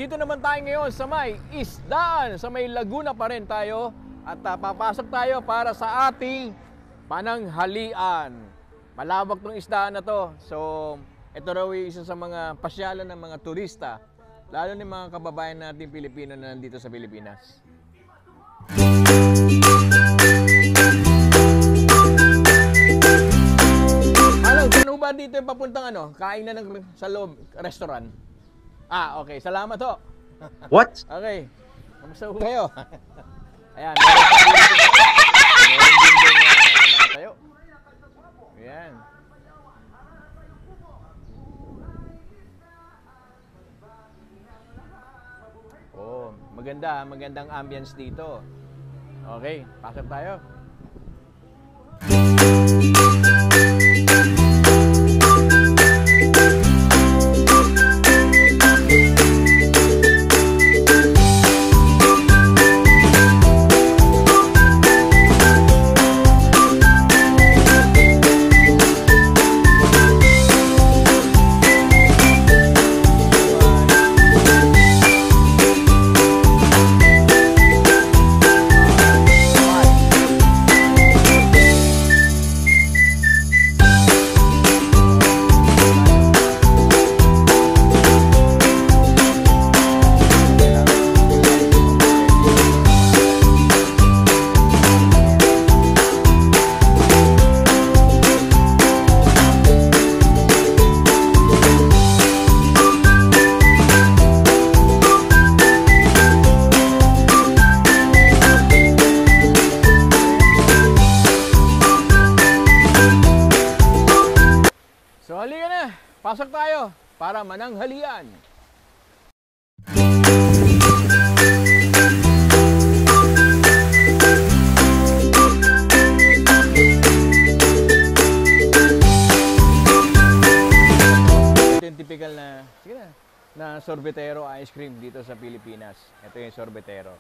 Nandito naman tayo ngayon sa may isdaan, sa may Laguna pa rin tayo. At papasok tayo para sa ating pananghalian. Malawak tong isdaan na to. So, ito raw isa sa mga pasyalan ng mga turista. Lalo ng mga kababayan natin Pilipino na nandito sa Pilipinas. Saan ba dito yung papuntang kainan sa loob, restaurant? Ah, okay. Salamat ho. What? Okay. Kamusta ho kayo? Ayan. Meron din nakatayo. Ayan. Oh, magandang ambience dito. Okay, pasok tayo. Pasok tayo para mananghalian. Ito yung typical na sorbetero ice cream dito sa Pilipinas. Ito yung sorbetero.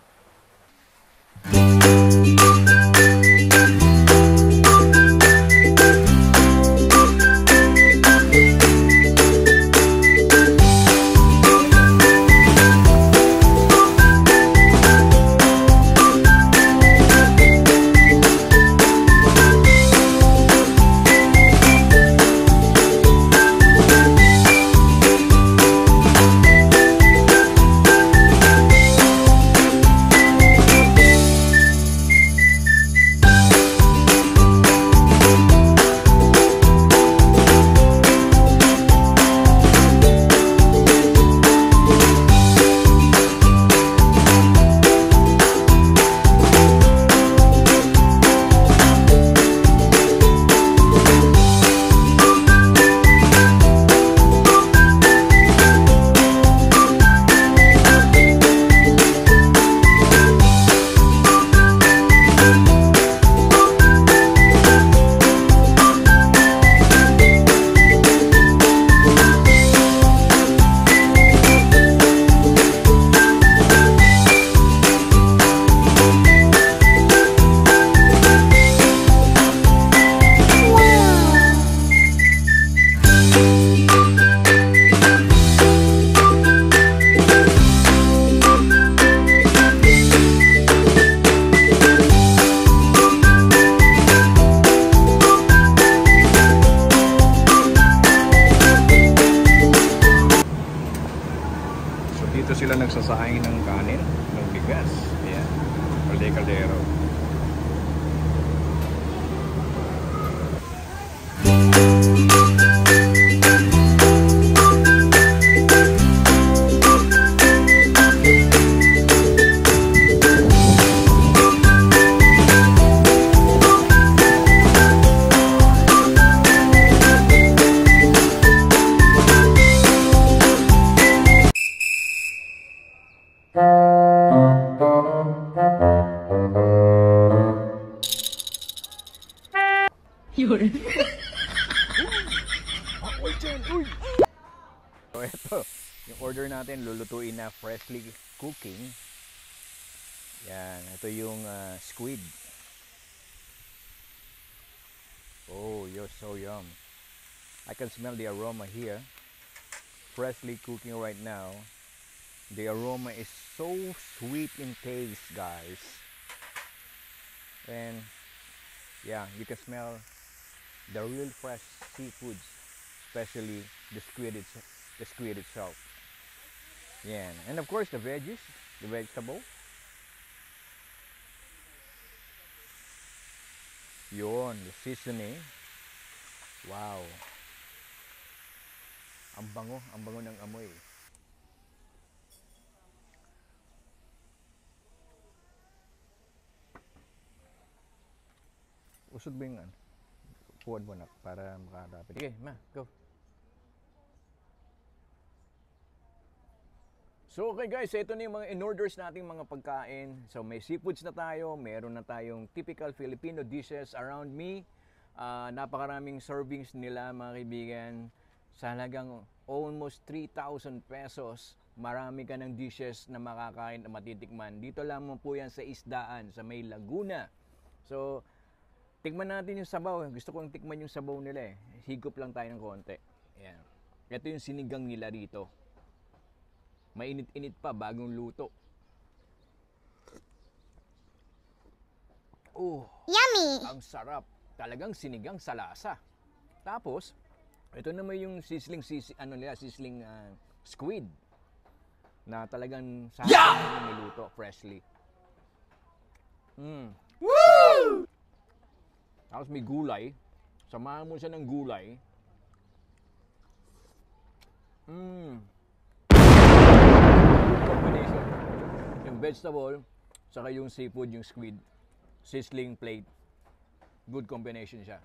Dito sila nagsasaing ng kanin, ng bigas. Ayan, kaldero. Yun. So ito, yung order natin lulutuin na freshly cooking. Yan, ito yung squid. Oh, you're so yum. I can smell the aroma here. Freshly cooking right now. The aroma is so sweet in taste, guys. And yeah, you can smell the real fresh seafoods, especially the squid itself. Yeah, and of course the veggies, the vegetable. Yun, the seasoning. Wow. Ang bango ng amoy. Usod ba yung ano? Puwad mo na para makadapit. Sige, ma, go. So okay guys, ito na yung mga in-orders nating mga pagkain. So may seafoods na tayo, meron na tayong typical Filipino dishes around me. Napakaraming servings nila mga kaibigan. Sa halagang almost 3,000 pesos, marami ka ng dishes na makakain at matitikman. Dito lamang po yan sa Isdaan, sa May Laguna. So, tikman natin yung sabaw. Gusto kong tikman yung sabaw nila eh. Higop lang tayo ng konti. Ayan. Ito yung sinigang nila dito. Mainit-init pa, bagong luto. Oh, Yummy! ang sarap. Talagang sinigang sa lasa. Tapos, ito naman yung sizzling squid na talagang sa niluto freshly. Woo! Tapos may gulay. Samahan mo siya ng gulay. Combination. Yung vegetable, saka yung seafood, yung squid. Sizzling plate. Good combination siya.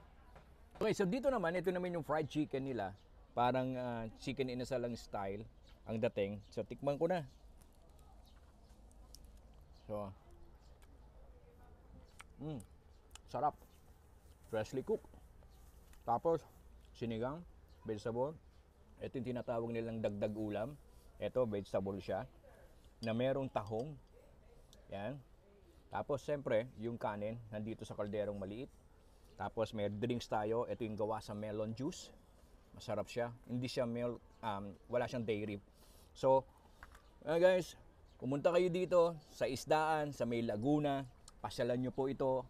Okay, so dito naman, ito naman yung fried chicken nila. Parang chicken inasalang style ang dating. So, tikman ko na. So, sarap. Freshly cooked. Tapos, sinigang, vegetable. Ito yung tinatawag nilang dagdag ulam. Ito, vegetable siya. Na merong tahong. Yan. Tapos, siyempre, yung kanin, nandito sa kalderong maliit. Tapos, may drinks tayo. Ito yung gawa sa melon juice. Masarap siya. Hindi siya wala siyang dairy. So, guys, pumunta kayo dito sa Isdaan, sa May Laguna. Pasyalan nyo po ito.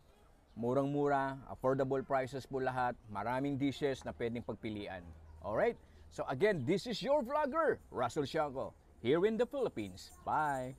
Murang-mura, affordable prices po lahat. Maraming dishes na pwedeng pagpilian. Alright? So again, this is your vlogger, Russell Siangco, here in the Philippines. Bye!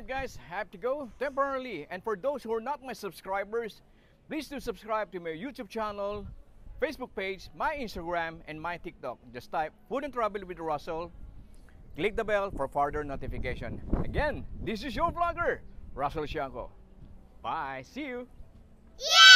Guys, have to go temporarily, and for those who are not my subscribers, please do subscribe to my YouTube channel, Facebook page, my Instagram, and my TikTok. Just type Food and Travel with Russell. Click the bell for further notification. Again, this is your vlogger, Russell Siangco. Bye, see you. Yeah!